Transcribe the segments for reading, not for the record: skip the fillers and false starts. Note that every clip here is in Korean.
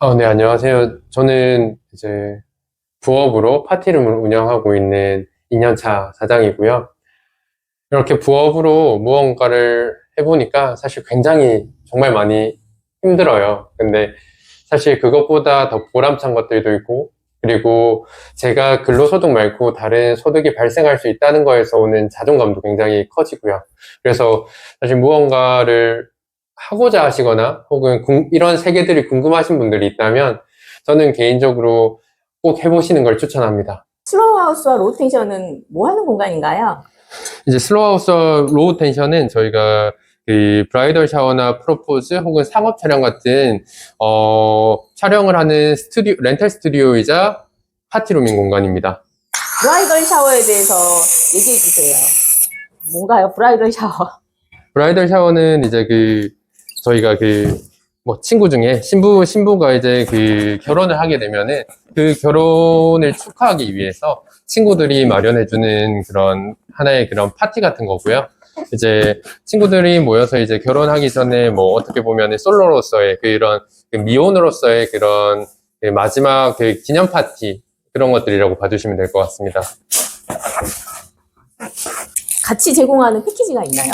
네, 안녕하세요. 저는 이제 부업으로 파티룸을 운영하고 있는 2년차 사장이고요. 이렇게 부업으로 무언가를 해보니까 사실 굉장히 정말 많이 힘들어요. 근데 사실 그것보다 더 보람찬 것들도 있고, 그리고 제가 근로소득 말고 다른 소득이 발생할 수 있다는 거에서 오는 자존감도 굉장히 커지고요. 그래서 사실 무언가를 하고자 하시거나 혹은 이런 세계들이 궁금하신 분들이 있다면 저는 개인적으로 꼭 해보시는 걸 추천합니다. 슬로우하우스와 로테이션은 뭐 하는 공간인가요? 이제 슬로우하우스 로우 텐션은 저희가 그 브라이덜 샤워나 프로포즈 혹은 상업 촬영 같은 촬영을 하는 렌탈 스튜디오이자 파티룸인 공간입니다. 브라이덜 샤워에 대해서 얘기해 주세요. 뭔가요, 브라이덜 샤워? 브라이덜 샤워는 이제 저희가 뭐 친구 중에 신부가 이제 결혼을 하게 되면은 그 결혼을 축하하기 위해서 친구들이 마련해주는 그런 하나의 그런 파티 같은 거고요. 이제 친구들이 모여서 이제 결혼하기 전에 뭐 어떻게 보면은 솔로로서의 그런 미혼으로서의 그런 마지막 기념 파티 그런 것들이라고 봐주시면 될 것 같습니다. 같이 제공하는 패키지가 있나요?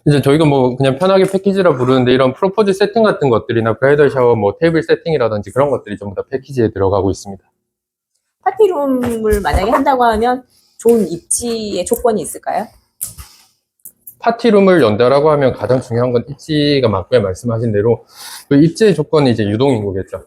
이제 저희가 뭐 그냥 편하게 패키지라 부르는데 이런 프로포즈 세팅 같은 것들이나 브라이덜 샤워 뭐 테이블 세팅이라든지 그런 것들이 전부 다 패키지에 들어가고 있습니다. 파티룸을 만약에 한다고 하면 좋은 입지의 조건이 있을까요? 파티룸을 연다라고 하면 가장 중요한 건 입지가 맞고요. 말씀하신 대로 그 입지의 조건이 이제 유동인구겠죠.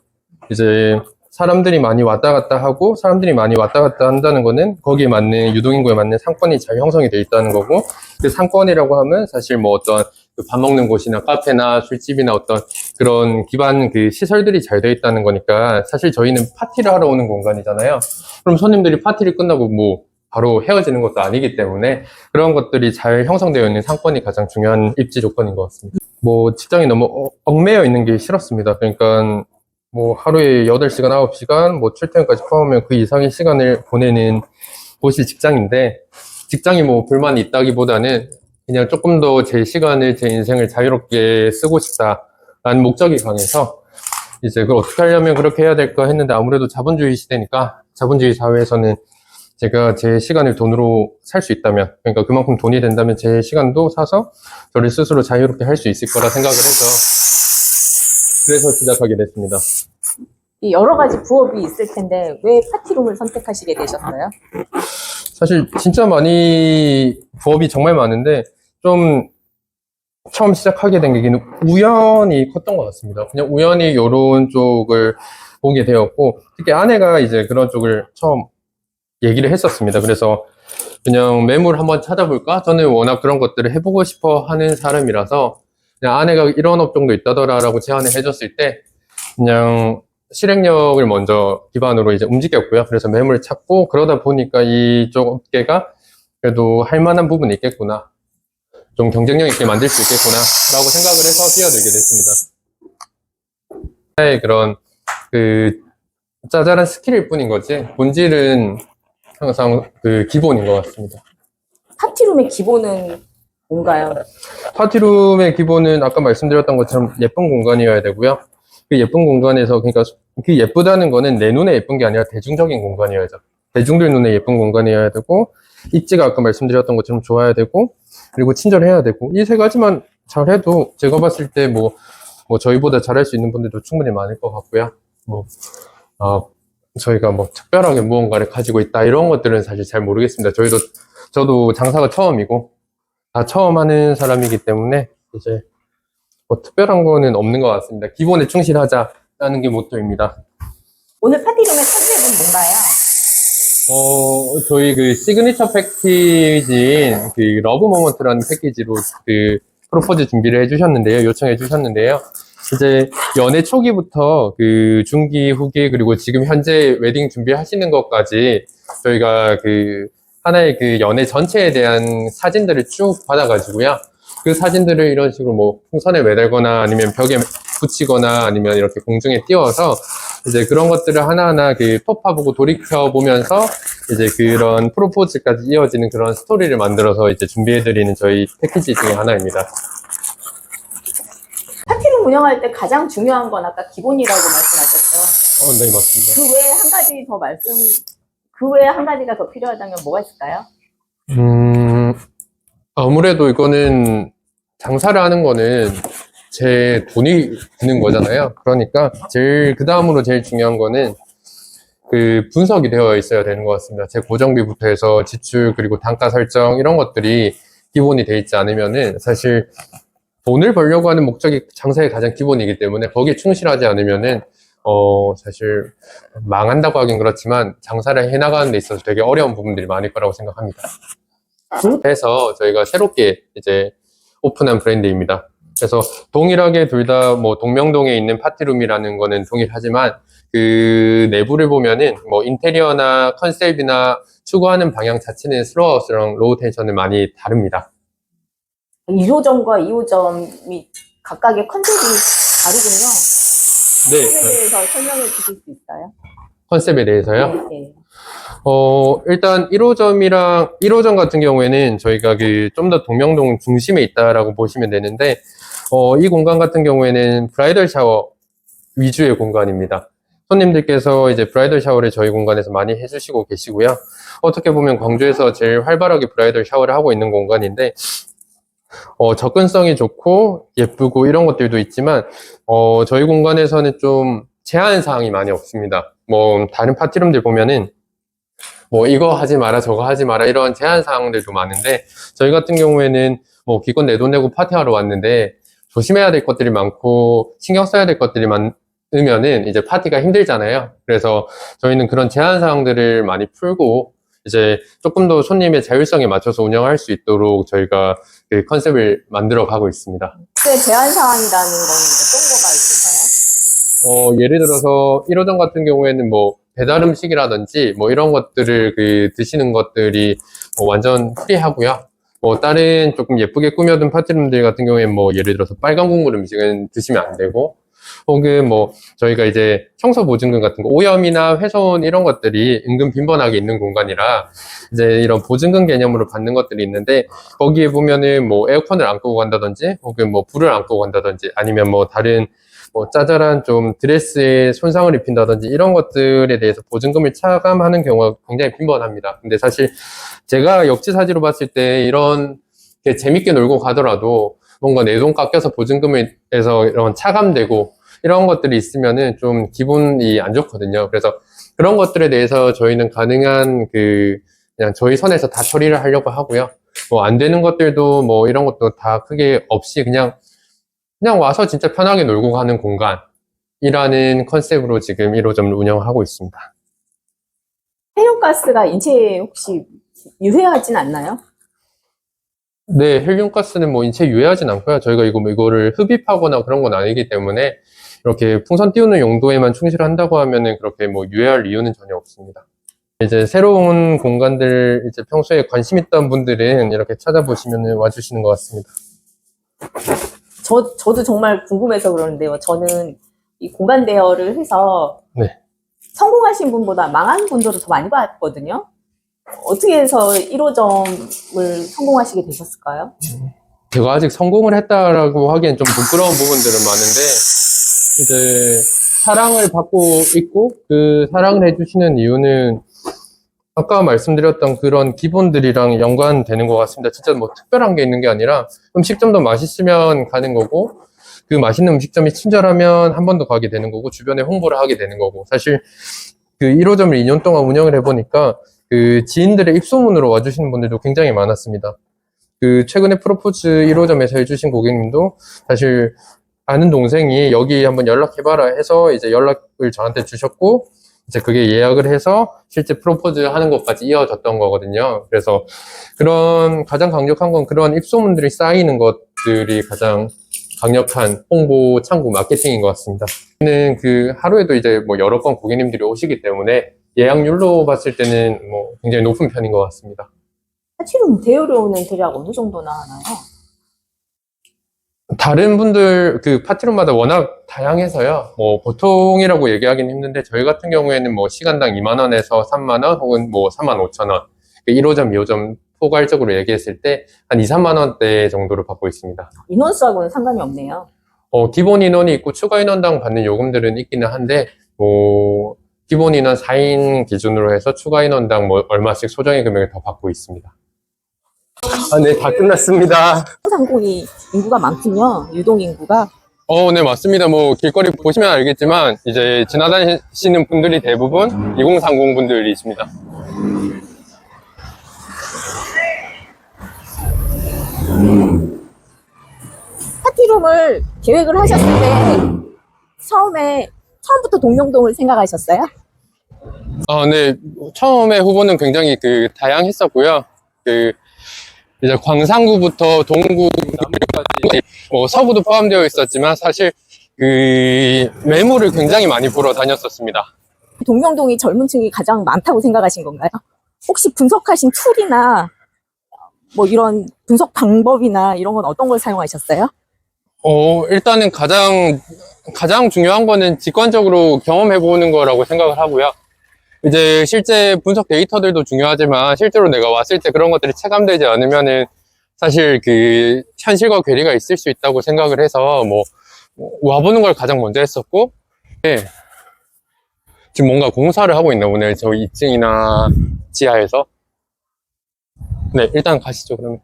이제 사람들이 많이 왔다 갔다 하고 사람들이 많이 왔다 갔다 한다는 거는 거기에 맞는 유동인구에 맞는 상권이 잘 형성이 돼 있다는 거고, 그 상권이라고 하면 사실 뭐 어떤 밥 먹는 곳이나 카페나 술집이나 어떤 그런 기반 시설들이 잘 돼 있다는 거니까 사실 저희는 파티를 하러 오는 공간이잖아요. 그럼 손님들이 파티를 끝나고 뭐 바로 헤어지는 것도 아니기 때문에 그런 것들이 잘 형성되어 있는 상권이 가장 중요한 입지 조건인 것 같습니다. 뭐 직장이 너무 얽매여 있는 게 싫었습니다. 그러니까 뭐 하루에 8시간, 9시간, 뭐 출퇴근까지 포함하면 그 이상의 시간을 보내는 곳이 직장인데, 직장이 뭐 불만이 있다기보다는 그냥 조금 더 제 시간을, 제 인생을 자유롭게 쓰고 싶다라는 목적이 강해서 이제 그걸 어떻게 하려면 그렇게 해야 될까 했는데, 아무래도 자본주의 시대니까 자본주의 사회에서는 제가 제 시간을 돈으로 살 수 있다면, 그러니까 그만큼 돈이 된다면 제 시간도 사서 저를 스스로 자유롭게 할 수 있을 거라 생각을 해서 그래서 시작하게 됐습니다. 여러 가지 부업이 있을 텐데 왜 파티룸을 선택하시게 되셨어요? 사실 진짜 많이 부업이 정말 많은데 좀 처음 시작하게 된 계기는 우연히 컸던 것 같습니다. 그냥 우연히 이런 쪽을 보게 되었고, 특히 아내가 이제 그런 쪽을 처음 얘기를 했었습니다. 그래서 그냥 매물 한번 찾아볼까? 저는 워낙 그런 것들을 해보고 싶어 하는 사람이라서 그냥 아내가 이런 업종도 있다더라라고 제안을 해줬을 때 그냥 실행력을 먼저 기반으로 이제 움직였고요. 그래서 매물을 찾고 그러다 보니까 이쪽 업계가 그래도 할 만한 부분이 있겠구나. 좀 경쟁력 있게 만들 수 있겠구나. 라고 생각을 해서 뛰어들게 됐습니다. 그런 짜잘한 스킬일 뿐인 거지 본질은 항상 기본인 것 같습니다. 파티룸의 기본은 뭔가요? 파티룸의 기본은 아까 말씀드렸던 것처럼 예쁜 공간이어야 되고요. 그 예쁜 공간에서, 그러니까 그 예쁘다는 거는 내 눈에 예쁜 게 아니라 대중적인 공간이어야죠. 대중들 눈에 예쁜 공간이어야 되고, 입지가 아까 말씀드렸던 것처럼 좋아야 되고, 그리고 친절해야 되고, 이 세 가지만 잘해도 제가 봤을 때 뭐 저희보다 잘할 수 있는 분들도 충분히 많을 것 같고요. 저희가 뭐 특별하게 무언가를 가지고 있다 이런 것들은 사실 잘 모르겠습니다. 저도 장사가 처음이고 다 처음 하는 사람이기 때문에 이제 뭐 특별한 거는 없는 것 같습니다. 기본에 충실하자라는 게 모토입니다. 오늘 파티룸의 컨셉은 뭔가요? 저희 시그니처 패키지인 러브 모먼트라는 패키지로 프로포즈 준비를 해주셨는데요. 요청해 주셨는데요. 이제 연애 초기부터 중기, 후기, 그리고 지금 현재 웨딩 준비하시는 것까지 저희가 하나의 연애 전체에 대한 사진들을 쭉 받아가지고요. 그 사진들을 이런 식으로 뭐 풍선에 매달거나 아니면 벽에 붙이거나 아니면 이렇게 공중에 띄워서 이제 그런 것들을 하나하나 톱파보고 돌이켜보면서 이제 그런 프로포즈까지 이어지는 그런 스토리를 만들어서 이제 준비해드리는 저희 패키지 중에 하나입니다. 파티룸 운영할 때 가장 중요한 건 아까 기본이라고 말씀하셨죠. 네, 맞습니다. 그 외에 한 가지 더 그 외에 한 가지가 더 필요하다면 뭐가 있을까요? 아무래도 이거는 장사를 하는 거는 제 돈이 드는 거잖아요. 그러니까 그 다음으로 제일 중요한 거는 그 분석이 되어 있어야 되는 것 같습니다. 제 고정비부터 해서 지출 그리고 단가 설정 이런 것들이 기본이 돼 있지 않으면은 사실 돈을 벌려고 하는 목적이 장사의 가장 기본이기 때문에 거기에 충실하지 않으면은 사실 망한다고 하긴 그렇지만 장사를 해나가는 데 있어서 되게 어려운 부분들이 많을 거라고 생각합니다. 그래서 저희가 새롭게 이제 오픈한 브랜드입니다. 그래서 동일하게 둘 다 뭐 동명동에 있는 파티룸이라는 거는 동일하지만 그 내부를 보면은 뭐 인테리어나 컨셉이나 추구하는 방향 자체는 슬로우하우스랑 로우 텐션은 많이 다릅니다. 1호점과 2호점이 각각의 컨셉이 다르군요. 네, 컨셉에 대해서 설명해 주실 수 있어요? 컨셉에 대해서요. 네. 일단 1호점 같은 경우에는 저희가 좀 더 동명동 중심에 있다라고 보시면 되는데, 이 공간 같은 경우에는 브라이덜 샤워 위주의 공간입니다. 손님들께서 이제 브라이덜 샤워를 저희 공간에서 많이 해주시고 계시고요. 어떻게 보면 광주에서 제일 활발하게 브라이덜 샤워를 하고 있는 공간인데, 접근성이 좋고 예쁘고 이런 것들도 있지만, 저희 공간에서는 좀 제한 사항이 많이 없습니다. 뭐, 다른 파티룸들 보면은, 뭐, 이거 하지 마라, 저거 하지 마라, 이런 제한 사항들도 많은데, 저희 같은 경우에는 뭐, 기껏 내 돈 내고 파티하러 왔는데, 조심해야 될 것들이 많고, 신경 써야 될 것들이 많으면은, 이제 파티가 힘들잖아요. 그래서 저희는 그런 제한 사항들을 많이 풀고, 이제 조금 더 손님의 자율성에 맞춰서 운영할 수 있도록 저희가 그 컨셉을 만들어 가고 있습니다. 그 제한 사항이라는 거는 어떤 거가 있을까요? 예를 들어서 1호점 같은 경우에는 뭐 배달 음식이라든지 뭐 이런 것들을 드시는 것들이 뭐 완전 프리하고요. 뭐 다른 조금 예쁘게 꾸며둔 파티룸들 같은 경우에는 뭐 예를 들어서 빨간 국물 음식은 드시면 안 되고, 혹은 뭐 저희가 이제 청소 보증금 같은 거, 오염이나 훼손 이런 것들이 은근 빈번하게 있는 공간이라 이제 이런 보증금 개념으로 받는 것들이 있는데, 거기에 보면은 뭐 에어컨을 안 끄고 간다든지 혹은 뭐 불을 안 끄고 간다든지 아니면 뭐 다른 뭐 짜잘한 좀 드레스에 손상을 입힌다든지 이런 것들에 대해서 보증금을 차감하는 경우가 굉장히 빈번합니다. 근데 사실 제가 역지사지로 봤을 때 이런 게 재밌게 놀고 가더라도 뭔가 내 돈 깎여서 보증금에서 이런 차감되고 이런 것들이 있으면은 좀 기분이 안 좋거든요. 그래서 그런 것들에 대해서 저희는 가능한 그냥 저희 선에서 다 처리를 하려고 하고요. 뭐 안 되는 것들도 뭐 이런 것도 다 크게 없이 그냥 와서 진짜 편하게 놀고 가는 공간이라는 컨셉으로 지금 1호점을 운영하고 있습니다. 헬륨가스가 인체에 혹시 유해하진 않나요? 네, 헬륨가스는 뭐 인체에 유해하진 않고요. 저희가 이거를 흡입하거나 그런 건 아니기 때문에 이렇게 풍선 띄우는 용도에만 충실한다고 하면은 그렇게 뭐 유해할 이유는 전혀 없습니다. 이제 새로운 공간들 이제 평소에 관심 있던 분들은 이렇게 찾아보시면 와주시는 것 같습니다. 저도 정말 궁금해서 그러는데요. 저는 이 공간 대여를 해서 네. 성공하신 분보다 망한 분들을 더 많이 봤거든요. 어떻게 해서 1호점을 성공하시게 되셨을까요? 제가 아직 성공을 했다라고 하기엔 좀 부끄러운 부분들은 많은데, 이제 사랑을 받고 있고 그 사랑을 해주시는 이유는 아까 말씀드렸던 그런 기본들이랑 연관되는 것 같습니다. 진짜 뭐 특별한 게 있는 게 아니라 음식점도 맛있으면 가는 거고, 그 맛있는 음식점이 친절하면 한 번 더 가게 되는 거고, 주변에 홍보를 하게 되는 거고. 사실 그 1호점을 2년 동안 운영을 해보니까 그 지인들의 입소문으로 와주시는 분들도 굉장히 많았습니다. 그 최근에 프로포즈 1호점에서 해주신 고객님도 사실 아는 동생이 여기 한번 연락해봐라 해서 이제 연락을 저한테 주셨고, 이제 그게 예약을 해서 실제 프로포즈 하는 것까지 이어졌던 거거든요. 그래서 가장 강력한 건 그런 입소문들이 쌓이는 것들이 가장 강력한 홍보 창구 마케팅인 것 같습니다. 저는 하루에도 이제 뭐 여러 건 고객님들이 오시기 때문에 예약률로 봤을 때는 뭐 굉장히 높은 편인 것 같습니다. 파티룸 대여료 오는 대략 어느 정도나 하나요? 다른 분들 파티룸마다 워낙 다양해서요. 뭐 보통이라고 얘기하기는 힘든데, 저희 같은 경우에는 뭐 시간당 2만 원에서 3만 원 혹은 뭐 3만 5천 원, 1호점, 2호점 포괄적으로 얘기했을 때 한 2, 3만 원대 정도를 받고 있습니다. 인원수하고는 상관이 없네요. 기본 인원이 있고 추가 인원당 받는 요금들은 있기는 한데, 뭐, 기본 인원 4인 기준으로 해서 추가 인원당 뭐 얼마씩 소정의 금액을 더 받고 있습니다. 아, 네, 다 끝났습니다. 상공이 인구가 많군요. 유동 인구가. 네, 맞습니다. 뭐, 길거리 보시면 알겠지만, 이제 지나다니시는 분들이 대부분 2030 분들이십니다. 파티룸을 계획을 하셨을 때 처음부터 동명동을 생각하셨어요? 네. 처음에 후보는 굉장히 다양했었고요. 이제 광산구부터 동구, 남구까지, 서구도 포함되어 있었지만, 사실, 매물을 굉장히 많이 보러 다녔었습니다. 동명동이 젊은 층이 가장 많다고 생각하신 건가요? 혹시 분석하신 툴이나 뭐 이런 분석 방법이나 이런 건 어떤 걸 사용하셨어요? 일단은 가장 중요한 거는 직관적으로 경험해보는 거라고 생각을 하고요. 이제 실제 분석 데이터들도 중요하지만 실제로 내가 왔을 때 그런 것들이 체감되지 않으면은 사실 현실과 괴리가 있을 수 있다고 생각을 해서 와보는 걸 가장 먼저 했었고, 네. 지금 뭔가 공사를 하고 있나 오늘 저 2층이나 지하에서. 네, 일단 가시죠 그러면.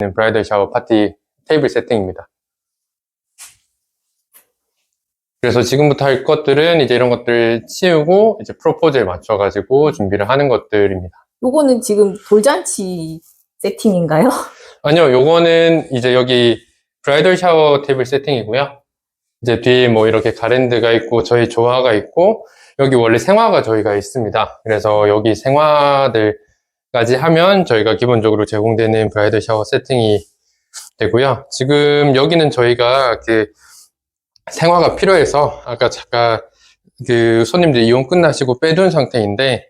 네, 브라이덜 샤워 파티 테이블 세팅입니다. 그래서 지금부터 할 것들은 이제 이런 것들 치우고 이제 프로포즈에 맞춰가지고 준비를 하는 것들입니다. 요거는 지금 돌잔치 세팅인가요? 아니요, 요거는 이제 여기 브라이덜 샤워 테이블 세팅이고요. 이제 뒤에 뭐 이렇게 가랜드가 있고 저희 조화가 있고 여기 원래 생화가 저희가 있습니다. 그래서 여기 생화들까지 하면 저희가 기본적으로 제공되는 브라이덜 샤워 세팅이 되고요. 지금 여기는 저희가 생화가 필요해서 아까 잠깐 손님들이 이용 끝나시고 빼둔 상태인데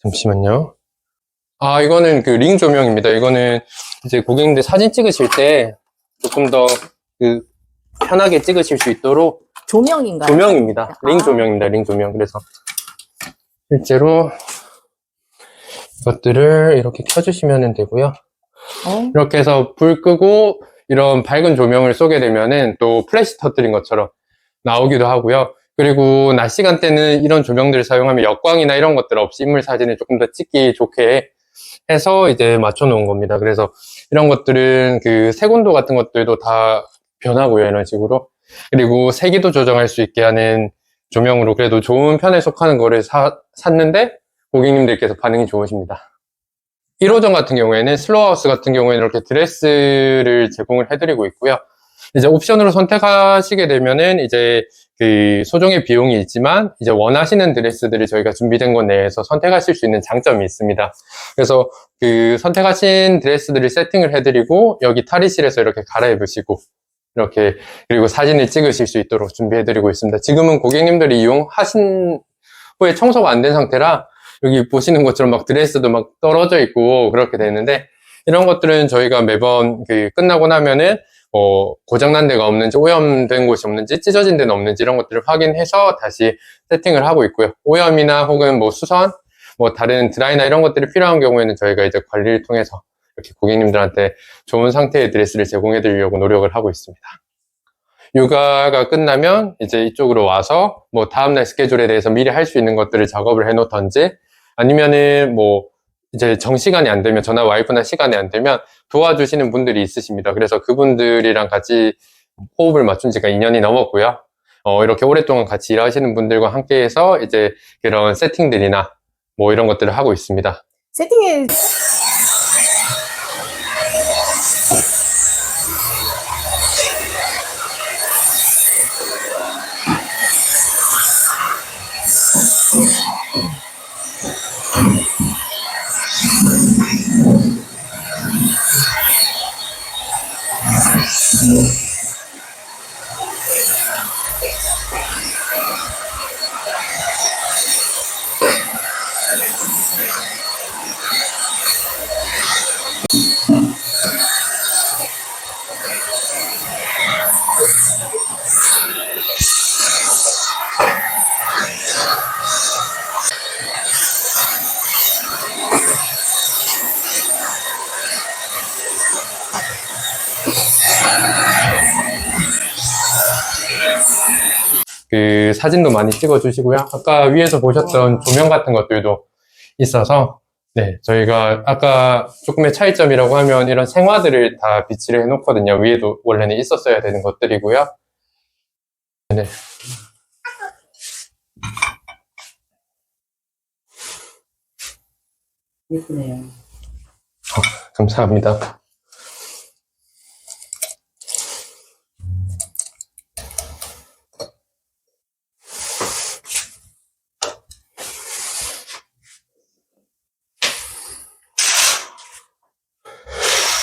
잠시만요. 이거는 링 조명입니다. 이거는 이제 고객님들 사진 찍으실 때 조금 더 편하게 찍으실 수 있도록 조명인가요? 조명입니다. 링 조명입니다. 링 조명. 그래서 실제로 이것들을 이렇게 켜주시면 되고요. 이렇게 해서 불 끄고 이런 밝은 조명을 쏘게 되면은 또 플래시 터뜨린 것처럼 나오기도 하고요. 그리고 낮 시간대는 이런 조명들을 사용하면 역광이나 이런 것들 없이 인물 사진을 조금 더 찍기 좋게 해서 이제 맞춰 놓은 겁니다. 그래서 이런 것들은 색온도 같은 것들도 다 변하고요. 이런 식으로. 그리고 세기도 조정할 수 있게 하는 조명으로 그래도 좋은 편에 속하는 거를 샀는데 고객님들께서 반응이 좋으십니다. 1호점 같은 경우에는 슬로우하우스 같은 경우에는 이렇게 드레스를 제공을 해드리고 있고요. 이제 옵션으로 선택하시게 되면은 이제 소정의 비용이 있지만 이제 원하시는 드레스들이 저희가 준비된 것 내에서 선택하실 수 있는 장점이 있습니다. 그래서 선택하신 드레스들을 세팅을 해드리고 여기 탈의실에서 이렇게 갈아입으시고 이렇게 그리고 사진을 찍으실 수 있도록 준비해드리고 있습니다. 지금은 고객님들이 이용하신 후에 청소가 안 된 상태라 여기 보시는 것처럼 막 드레스도 막 떨어져 있고 그렇게 되는데 이런 것들은 저희가 매번 끝나고 나면은 고장난 데가 없는지 오염된 곳이 없는지 찢어진 데는 없는지 이런 것들을 확인해서 다시 세팅을 하고 있고요. 오염이나 혹은 수선, 다른 드라이나 이런 것들이 필요한 경우에는 저희가 이제 관리를 통해서 이렇게 고객님들한테 좋은 상태의 드레스를 제공해 드리려고 노력을 하고 있습니다. 육아가 끝나면 이제 이쪽으로 와서 다음날 스케줄에 대해서 미리 할 수 있는 것들을 작업을 해 놓던지 아니면은 이제 정시간이 안 되면 전화 와이프나 시간이 안 되면 도와주시는 분들이 있으십니다. 그래서 그분들이랑 같이 호흡을 맞춘 지가 2년이 넘었고요. 이렇게 오랫동안 같이 일하시는 분들과 함께해서 이제 그런 세팅들이나 이런 것들을 하고 있습니다. 세팅에 그 사진도 많이 찍어주시고요. 아까 위에서 보셨던 조명 같은 것들도 있어서, 네, 저희가 아까 조금의 차이점이라고 하면 이런 생화들을 다 비치를 해놓거든요. 위에도 원래는 있었어야 되는 것들이고요. 네. 예쁘네요. 감사합니다.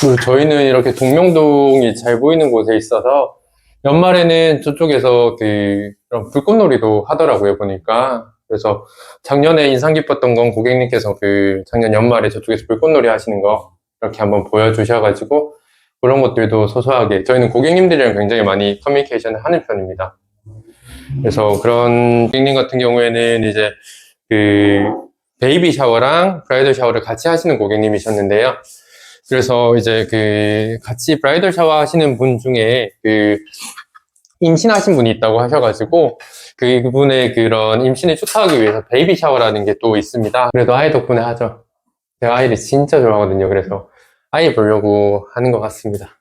그리고 저희는 이렇게 동명동이 잘 보이는 곳에 있어서 연말에는 저쪽에서 그런 불꽃놀이도 하더라고요, 보니까. 그래서 작년에 인상 깊었던 건 고객님께서 그 작년 연말에 저쪽에서 불꽃놀이 하시는 거 이렇게 한번 보여주셔가지고 그런 것들도 소소하게 저희는 고객님들이랑 굉장히 많이 커뮤니케이션을 하는 편입니다. 그래서 그런 고객님 같은 경우에는 이제 그 베이비 샤워랑 브라이덜 샤워를 같이 하시는 고객님이셨는데요. 그래서 이제 그 같이 브라이덜 샤워 하시는 분 중에 그 임신하신 분이 있다고 하셔가지고 그분의 그런 임신을 축하하기 위해서 베이비 샤워라는 게 또 있습니다. 그래도 아이 덕분에 하죠. 제가 아이를 진짜 좋아하거든요. 그래서 아이 보려고 하는 것 같습니다.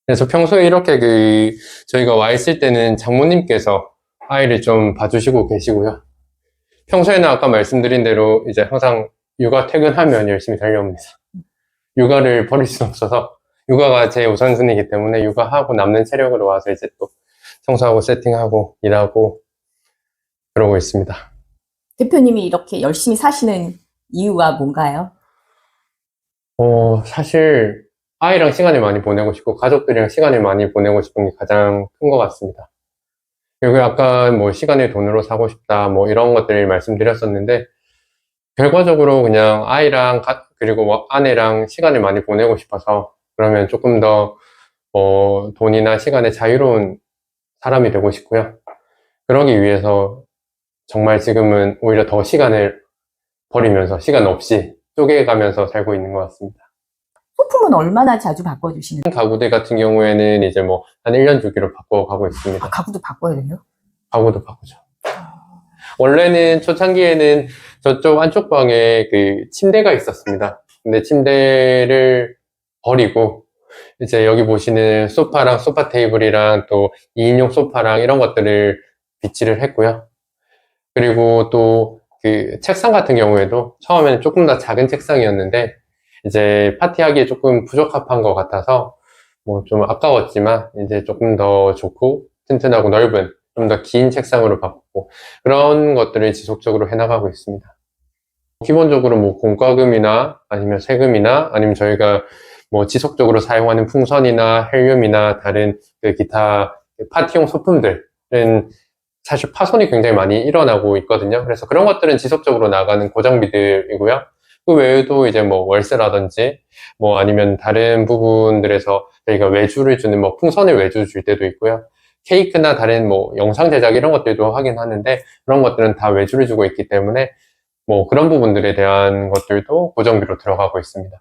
그래서 평소에 이렇게 그 저희가 와 있을 때는 장모님께서 아이를 좀 봐주시고 계시고요. 평소에는 아까 말씀드린 대로 이제 항상 육아 퇴근하면 열심히 달려옵니다. 육아를 버릴 수는 없어서 육아가 제 우선순위이기 때문에 육아하고 남는 체력으로 와서 이제 또 청소하고 세팅하고 일하고 그러고 있습니다. 대표님이 이렇게 열심히 사시는 이유가 뭔가요? 사실 아이랑 시간을 많이 보내고 싶고 가족들이랑 시간을 많이 보내고 싶은 게 가장 큰 것 같습니다. 그리고 아까 뭐 시간을 돈으로 사고 싶다 뭐 이런 것들을 말씀드렸었는데 결과적으로 그냥 아이랑 그리고 뭐 아내랑 시간을 많이 보내고 싶어서 그러면 조금 더 돈이나 시간에 자유로운 사람이 되고 싶고요. 그러기 위해서 정말 지금은 오히려 더 시간을 버리면서 시간 없이 쪼개가면서 살고 있는 것 같습니다. 소품은 얼마나 자주 바꿔주시는 거예요? 가구들 같은 경우에는 이제 뭐 한 1년 주기로 바꿔가고 있습니다. 가구도 바꿔야 돼요? 가구도 바꾸죠. 원래는 초창기에는 저쪽 안쪽 방에 그 침대가 있었습니다. 근데 침대를 버리고 이제 여기 보시는 소파랑 소파 테이블이랑 또 2인용 소파랑 이런 것들을 비치를 했고요. 그리고 또 그 책상 같은 경우에도 처음에는 조금 더 작은 책상이었는데 이제 파티하기에 조금 부적합한 것 같아서 뭐 좀 아까웠지만 이제 조금 더 좋고 튼튼하고 넓은 좀 더 긴 책상으로 바꾸고 그런 것들을 지속적으로 해나가고 있습니다. 기본적으로 뭐 공과금이나 아니면 세금이나 아니면 저희가 뭐 지속적으로 사용하는 풍선이나 헬륨이나 다른 그 기타 파티용 소품들은 사실 파손이 굉장히 많이 일어나고 있거든요. 그래서 그런 것들은 지속적으로 나가는 고정비들이고요. 그 외에도 이제 뭐 월세라든지 뭐 아니면 다른 부분들에서 저희가 외주를 주는 뭐 풍선을 외주 줄 때도 있고요. 케이크나 다른 뭐 영상 제작 이런 것들도 하긴 하는데 그런 것들은 다 외주를 주고 있기 때문에 뭐 그런 부분들에 대한 것들도 고정비로 들어가고 있습니다.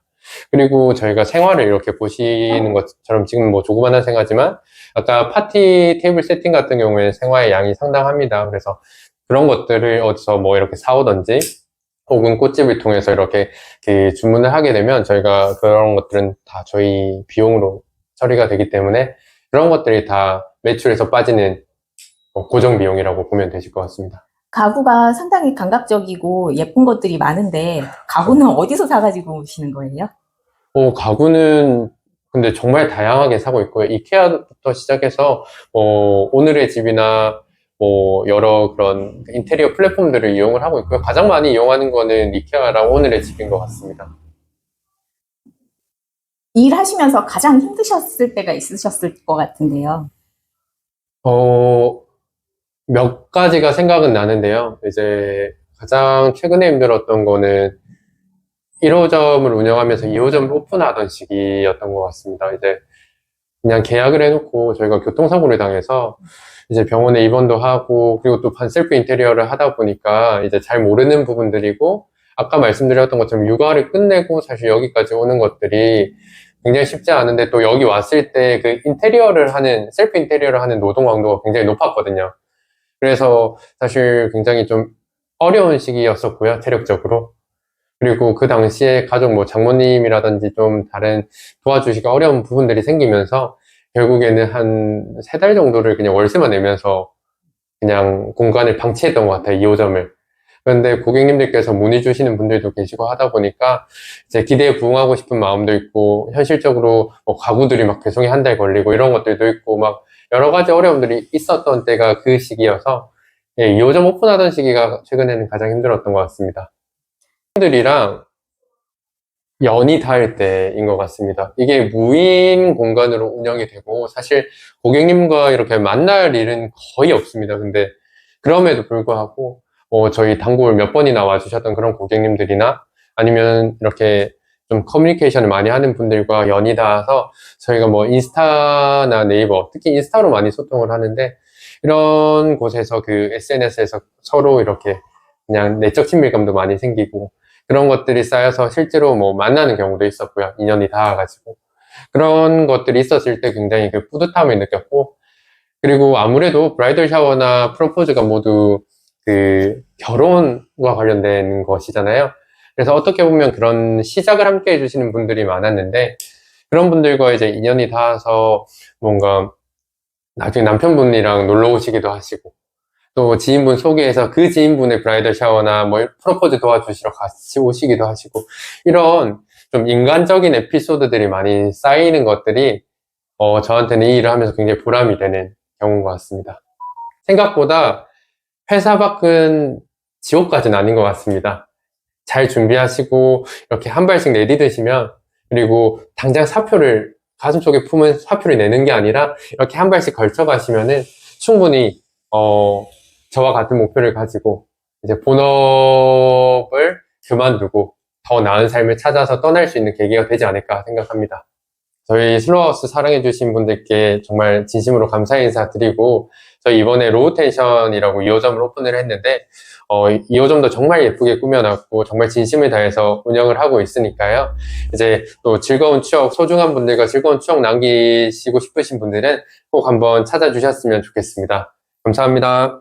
그리고 저희가 생활을 이렇게 보시는 것처럼 지금 뭐 조그만한 생활이지만 아까 파티 테이블 세팅 같은 경우에는 생활의 양이 상당합니다. 그래서 그런 것들을 어디서 뭐 이렇게 사오든지 혹은 꽃집을 통해서 이렇게 주문을 하게 되면 저희가 그런 것들은 다 저희 비용으로 처리가 되기 때문에 그런 것들이 다 매출에서 빠지는 고정 비용이라고 보면 되실 것 같습니다. 가구가 상당히 감각적이고 예쁜 것들이 많은데 가구는 어디서 사가지고 오시는 거예요? 가구는 근데 정말 다양하게 사고 있고요. 이케아부터 시작해서 오늘의 집이나 뭐 여러 그런 인테리어 플랫폼들을 이용을 하고 있고요. 가장 많이 이용하는 거는 이케아랑 오늘의 집인 것 같습니다. 일하시면서 가장 힘드셨을 때가 있으셨을 것 같은데요. 몇 가지가 생각은 나는데요. 이제 가장 최근에 힘들었던 거는 1호점을 운영하면서 2호점을 오픈하던 시기였던 것 같습니다. 이제 그냥 계약을 해놓고 저희가 교통사고를 당해서 이제 병원에 입원도 하고 그리고 또 반셀프 인테리어를 하다 보니까 이제 잘 모르는 부분들이고 아까 말씀드렸던 것처럼 육아를 끝내고 사실 여기까지 오는 것들이 굉장히 쉽지 않은데 또 여기 왔을 때 그 인테리어를 하는 셀프 인테리어를 하는 노동 강도가 굉장히 높았거든요. 그래서 사실 굉장히 좀 어려운 시기였었고요, 체력적으로. 그리고 그 당시에 가족 뭐 장모님이라든지 좀 다른 도와주시기 어려운 부분들이 생기면서 결국에는 한 3달 정도를 그냥 월세만 내면서 그냥 공간을 방치했던 것 같아요, 2호점을. 그런데 고객님들께서 문의 주시는 분들도 계시고 하다 보니까 이제 기대에 부응하고 싶은 마음도 있고 현실적으로 뭐 가구들이 막 배송이 한 달 걸리고 이런 것들도 있고 막 여러 가지 어려움들이 있었던 때가 그 시기여서 예, 2호점 오픈하던 시기가 최근에는 가장 힘들었던 것 같습니다. 분들이랑 연이 닿을 때인 것 같습니다. 이게 무인 공간으로 운영이 되고 사실 고객님과 이렇게 만날 일은 거의 없습니다. 근데 그럼에도 불구하고 저희 단골 몇 번이나 와주셨던 그런 고객님들이나 아니면 이렇게 좀 커뮤니케이션을 많이 하는 분들과 연이 닿아서 저희가 뭐 인스타나 네이버, 특히 인스타로 많이 소통을 하는데 이런 곳에서 그 SNS에서 서로 이렇게 그냥 내적 친밀감도 많이 생기고 그런 것들이 쌓여서 실제로 뭐 만나는 경우도 있었고요. 인연이 닿아가지고. 그런 것들이 있었을 때 굉장히 그 뿌듯함을 느꼈고, 그리고 아무래도 브라이덜 샤워나 프로포즈가 모두 그 결혼과 관련된 것이잖아요. 그래서 어떻게 보면 그런 시작을 함께 해주시는 분들이 많았는데, 그런 분들과 이제 인연이 닿아서 뭔가 나중에 남편분이랑 놀러 오시기도 하시고, 또 지인분 소개해서 그 지인분의 브라이덜 샤워나 뭐 프로포즈 도와주시러 같이 오시기도 하시고 이런 좀 인간적인 에피소드들이 많이 쌓이는 것들이 저한테는 이 일을 하면서 굉장히 보람이 되는 경우인 것 같습니다. 생각보다 회사 밖은 지옥까지는 아닌 것 같습니다. 잘 준비하시고 이렇게 한 발씩 내디드시면 그리고 당장 사표를 가슴속에 품은 사표를 내는 게 아니라 이렇게 한 발씩 걸쳐 가시면은 충분히 저와 같은 목표를 가지고 이제 본업을 그만두고 더 나은 삶을 찾아서 떠날 수 있는 계기가 되지 않을까 생각합니다. 저희 슬로우하우스 사랑해주신 분들께 정말 진심으로 감사 인사드리고 저희 이번에 로우텐션이라고 2호점을 오픈을 했는데 2호점도 정말 예쁘게 꾸며놨고 정말 진심을 다해서 운영을 하고 있으니까요. 이제 또 즐거운 추억, 소중한 분들과 즐거운 추억 남기시고 싶으신 분들은 꼭 한번 찾아주셨으면 좋겠습니다. 감사합니다.